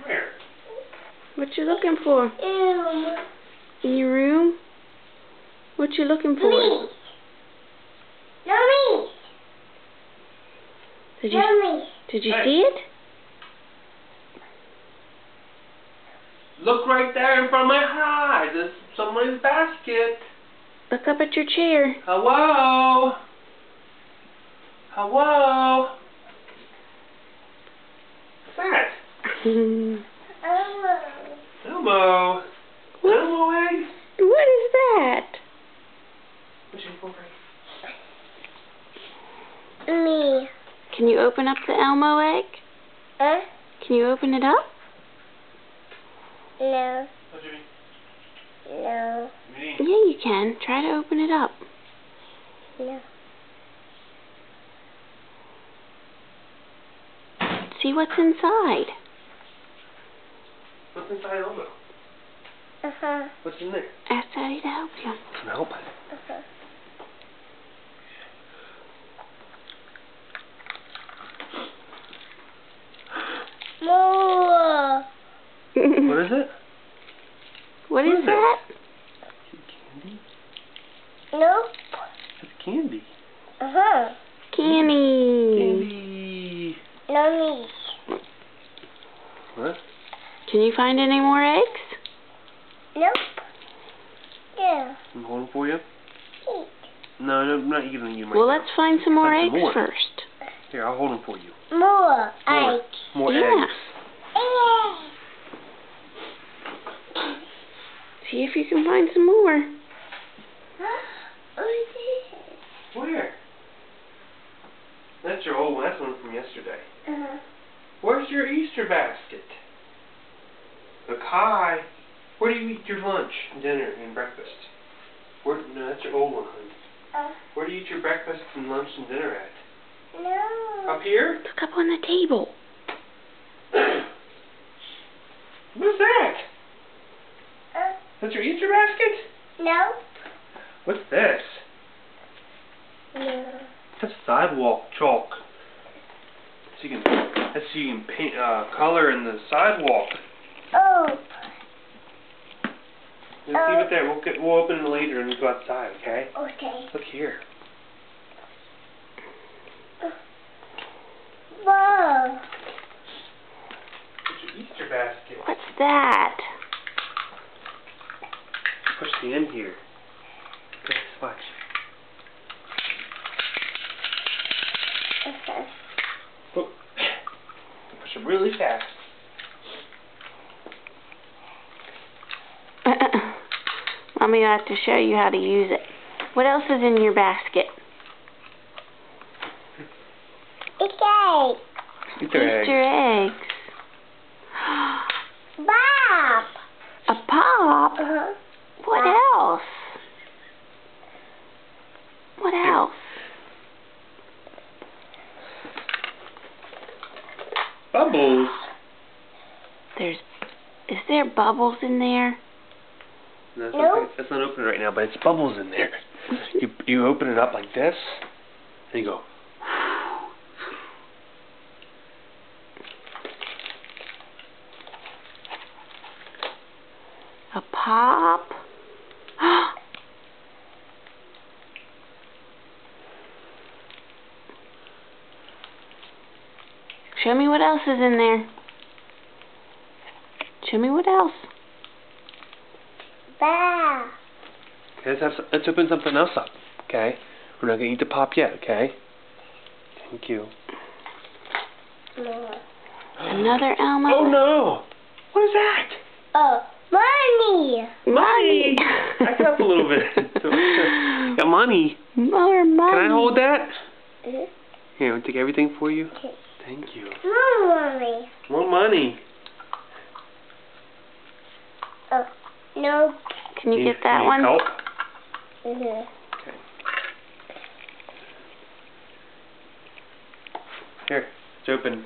Where? What you looking for? In your room? What you looking for? Me. No, me. Did you Hey. see it? Look right there in front of my eyes. There's somebody's basket. Look up at your chair. Hello? Hello? What's that? Elmo. What? Elmo eggs? What is that? What's your favorite? Me. Can you open up the Elmo egg? Huh? Can you open it up? No. What do you mean? No. Yeah, you can. Try to open it up. No. See what's inside. What's inside Elmo? Uh-huh. What's in there? Ask Daddy to help you. Can I help? Uh-huh. More. What is it? What What is is that? Candy? Nope. It's candy. Uh-huh. Candy. Candy. No me. What? Can you find any more eggs? Nope. Yeah. I'm holding for you? Eat. No, I'm not giving you my. Well, let's find some more Find eggs some more. first. Here, I'll hold them for you. More. More. Eggs. More Yeah. eggs. See if you can find some more. Where? That's your old one. That's one from yesterday. Uh-huh. Where's your Easter basket? Look, hi. Where do you eat your lunch, dinner, and breakfast? No, that's your old one, honey. Where do you eat your breakfast and lunch and dinner at? No. Up here? Look up on the table. What's that? That's your Easter basket? No. What's this? No. That's sidewalk chalk. So you can paint color in the sidewalk. Oh. Just leave it there. We'll open it later and go outside, okay? Okay. Look here. Whoa. It's your Easter basket. What's that? Push the end here. Okay, watch. Okay. Oh. Push it really fast. Mommy will have to show you how to use it. What else is in your basket? Okay. Easter eggs. eggs. Bob. A pop? Uh-huh. What else? What else? Bubbles. Is there bubbles in there? No, Nope. that's not open right now, but it's bubbles in there. You open it up like this, and you go. A pop? Show me what else is in there. Show me what else. Bob. Okay, let's open something else up. Okay, we're not gonna eat the pop yet. Okay. Thank you. More. Another Elmo. Oh no! What is that? Oh, money. Money. Back up a little bit. Got money. More money. Can I hold that? Mhm. Here, I'll take everything for you. Okay. Thank you. More money. More money. Oh, no. Can you get that Need one? help? Mhm. Okay. Here, it's open.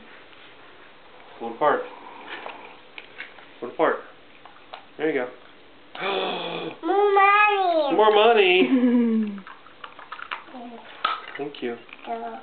Pull it apart. Pull it apart. There you go. More money. More money. Thank you. Oh.